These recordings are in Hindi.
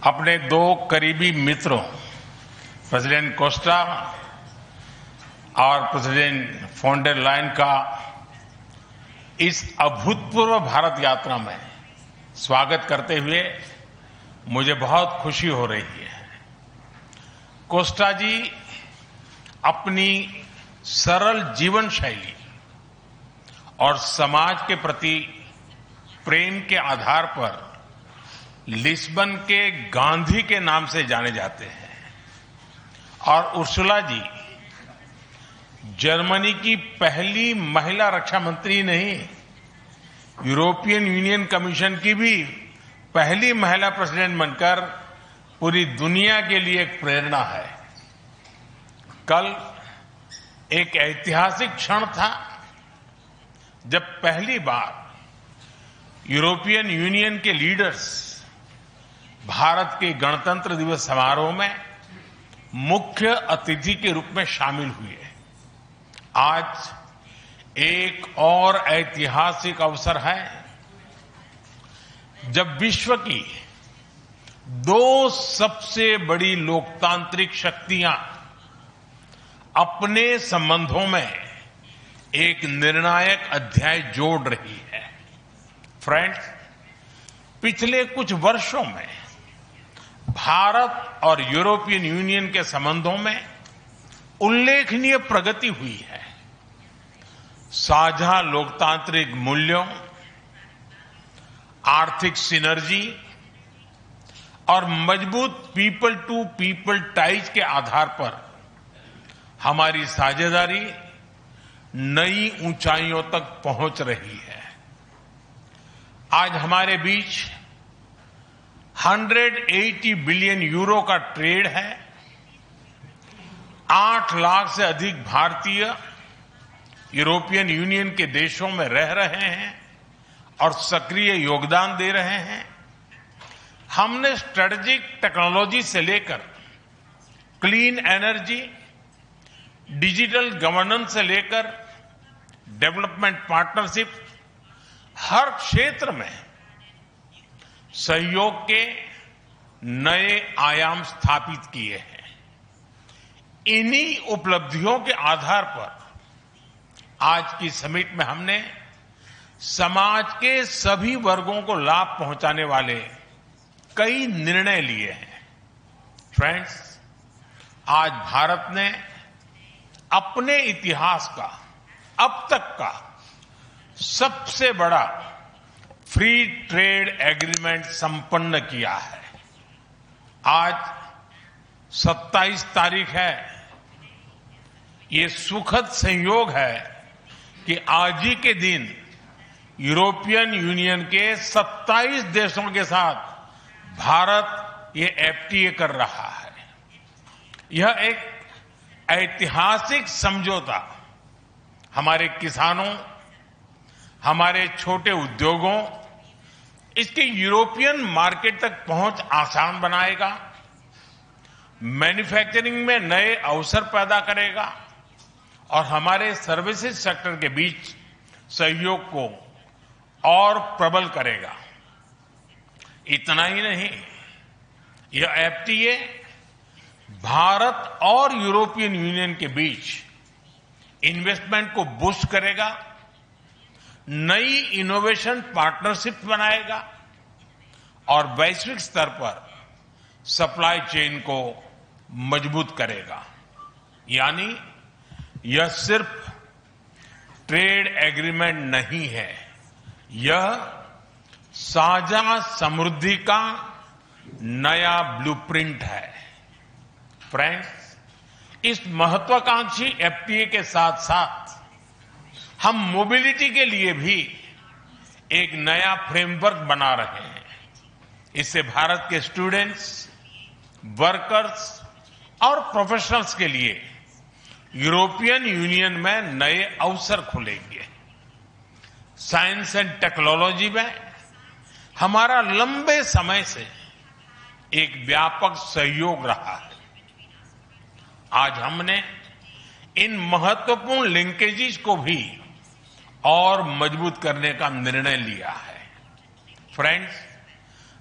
अपने दो करीबी मित्रों प्रेसिडेंट कोस्टा और प्रेसिडेंट फोन डेर लायन का इस अभूतपूर्व भारत यात्रा में स्वागत करते हुए मुझे बहुत खुशी हो रही है। कोस्टा जी अपनी सरल जीवन शैली और समाज के प्रति प्रेम के आधार पर लिस्बन के गांधी के नाम से जाने जाते हैं और उर्सुला जी जर्मनी की पहली महिला रक्षा मंत्री नहीं, यूरोपियन यूनियन कमीशन की भी पहली महिला प्रेसिडेंट बनकर पूरी दुनिया के लिए एक प्रेरणा है। कल एक ऐतिहासिक क्षण था जब पहली बार यूरोपियन यूनियन के लीडर्स भारत के गणतंत्र दिवस समारोह में मुख्य अतिथि के रूप में शामिल हुए। आज एक और ऐतिहासिक अवसर है जब विश्व की दो सबसे बड़ी लोकतांत्रिक शक्तियां अपने संबंधों में एक निर्णायक अध्याय जोड़ रही है। फ्रेंड्स, पिछले कुछ वर्षों में भारत और यूरोपियन यूनियन के संबंधों में उल्लेखनीय प्रगति हुई है। साझा लोकतांत्रिक मूल्यों, आर्थिक सिनर्जी और मजबूत पीपल टू पीपल टाइज के आधार पर हमारी साझेदारी नई ऊंचाइयों तक पहुंच रही है। आज हमारे बीच 180 बिलियन यूरो का ट्रेड है। 8 लाख से अधिक भारतीय यूरोपियन यूनियन के देशों में रह रहे हैं और सक्रिय योगदान दे रहे हैं। हमने स्ट्रेटेजिक टेक्नोलॉजी से लेकर क्लीन एनर्जी, डिजिटल गवर्नेंस से लेकर डेवलपमेंट पार्टनरशिप, हर क्षेत्र में सहयोग के नए आयाम स्थापित किए हैं। इन्हीं उपलब्धियों के आधार पर आज की समिट में हमने समाज के सभी वर्गों को लाभ पहुंचाने वाले कई निर्णय लिए हैं। फ्रेंड्स, आज भारत ने अपने इतिहास का अब तक का सबसे बड़ा फ्री ट्रेड एग्रीमेंट संपन्न किया है। आज 27 तारीख है। ये सुखद संयोग है कि आज ही के दिन यूरोपियन यूनियन के 27 देशों के साथ भारत ये एफटीए कर रहा है। यह एक ऐतिहासिक समझौता हमारे किसानों, हमारे छोटे उद्योगों, इसके यूरोपियन मार्केट तक पहुंच आसान बनाएगा, मैन्युफैक्चरिंग में नए अवसर पैदा करेगा और हमारे सर्विसेज सेक्टर के बीच सहयोग को और प्रबल करेगा। इतना ही नहीं, यह एफटीए भारत और यूरोपियन यूनियन के बीच इन्वेस्टमेंट को बूस्ट करेगा, नई इनोवेशन पार्टनरशिप बनाएगा और वैश्विक स्तर पर सप्लाई चेन को मजबूत करेगा। यानी यह सिर्फ ट्रेड एग्रीमेंट नहीं है, यह साझा समृद्धि का नया ब्लूप्रिंट है। फ्रेंड्स, इस महत्वाकांक्षी एफटीए के साथ साथ हम मोबिलिटी के लिए भी एक नया फ्रेमवर्क बना रहे हैं। इससे भारत के स्टूडेंट्स, वर्कर्स और प्रोफेशनल्स के लिए यूरोपियन यूनियन में नए अवसर खुलेंगे। साइंस एंड टेक्नोलॉजी में हमारा लंबे समय से एक व्यापक सहयोग रहा है। आज हमने इन महत्वपूर्ण लिंकेजेस को भी और मजबूत करने का निर्णय लिया है। फ्रेंड्स,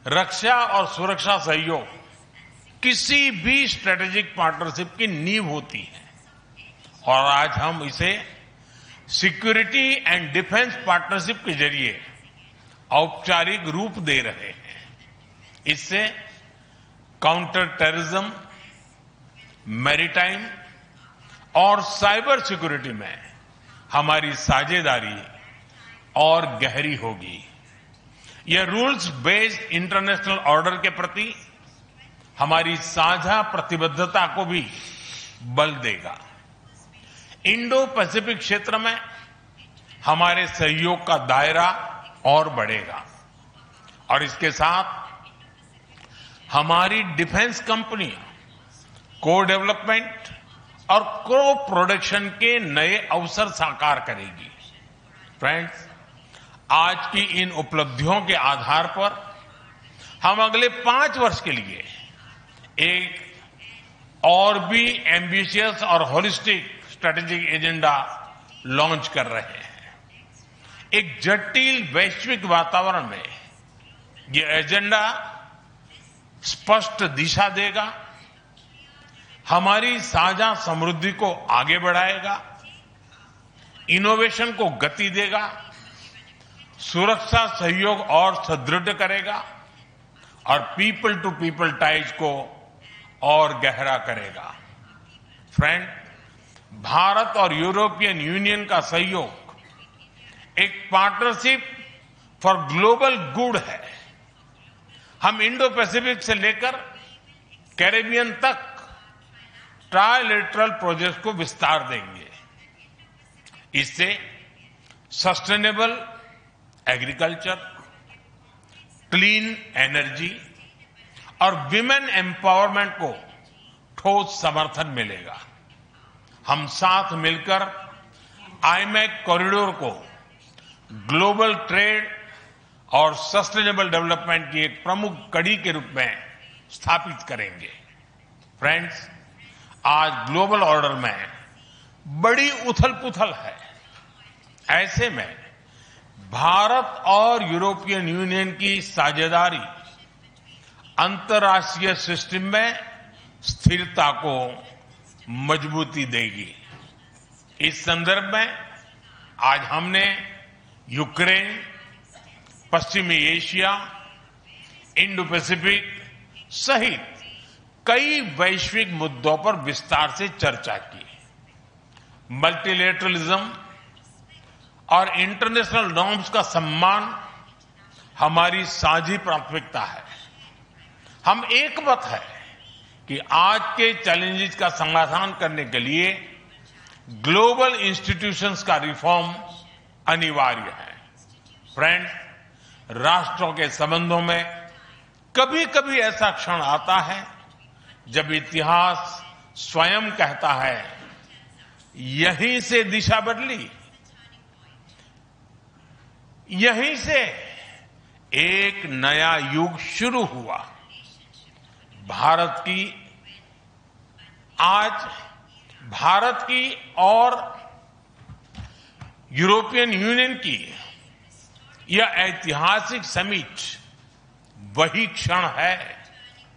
रक्षा और सुरक्षा सहयोग किसी भी स्ट्रेटेजिक पार्टनरशिप की नींव होती है और आज हम इसे सिक्योरिटी एंड डिफेंस पार्टनरशिप के जरिए औपचारिक रूप दे रहे हैं। इससे काउंटर टेररिज्म, मैरीटाइम और साइबर सिक्योरिटी में हमारी साझेदारी और गहरी होगी। यह रूल्स बेस्ड इंटरनेशनल ऑर्डर के प्रति हमारी साझा प्रतिबद्धता को भी बल देगा। इंडो पैसिफिक क्षेत्र में हमारे सहयोग का दायरा और बढ़ेगा और इसके साथ हमारी डिफेंस कंपनियां को डेवलपमेंट और को प्रोडक्शन के नए अवसर साकार करेगी। फ्रेंड्स, आज की इन उपलब्धियों के आधार पर हम अगले 5 वर्ष के लिए एक और भी एम्बिशियस और होलिस्टिक स्ट्रेटेजिक एजेंडा लॉन्च कर रहे हैं। एक जटिल वैश्विक वातावरण में यह एजेंडा स्पष्ट दिशा देगा, हमारी साझा समृद्धि को आगे बढ़ाएगा, इनोवेशन को गति देगा, सुरक्षा सहयोग और सुदृढ़ करेगा और पीपल टू पीपल टाइज को और गहरा करेगा। फ्रेंड, भारत और यूरोपियन यूनियन का सहयोग एक पार्टनरशिप फॉर ग्लोबल गुड है। हम इंडो पैसिफिक से लेकर कैरेबियन तक ट्राइलेटरल प्रोजेक्ट को विस्तार देंगे। इससे सस्टेनेबल एग्रीकल्चर, क्लीन एनर्जी और विमेन एम्पावरमेंट को ठोस समर्थन मिलेगा। हम साथ मिलकर आईमैक कॉरिडोर को ग्लोबल ट्रेड और सस्टेनेबल डेवलपमेंट की एक प्रमुख कड़ी के रूप में स्थापित करेंगे। फ्रेंड्स, आज ग्लोबल ऑर्डर में बड़ी उथल-पुथल है। ऐसे में भारत और यूरोपियन यूनियन की साझेदारी अंतर्राष्ट्रीय सिस्टम में स्थिरता को मजबूती देगी। इस संदर्भ में आज हमने यूक्रेन, पश्चिमी एशिया, इंडो पैसिफिक सहित कई वैश्विक मुद्दों पर विस्तार से चर्चा की। मल्टीलेटरलिज्म और इंटरनेशनल नॉर्म्स का सम्मान हमारी साझी प्राथमिकता है। हम एकमत है कि आज के चैलेंजेस का समाधान करने के लिए ग्लोबल इंस्टीट्यूशंस का रिफॉर्म अनिवार्य है। फ्रेंड्स, राष्ट्रों के संबंधों में कभी कभी ऐसा क्षण आता है जब इतिहास स्वयं कहता है, यहीं से दिशा बदली, यहीं से एक नया युग शुरू हुआ। भारत की और यूरोपियन यूनियन की यह ऐतिहासिक समिट वही क्षण है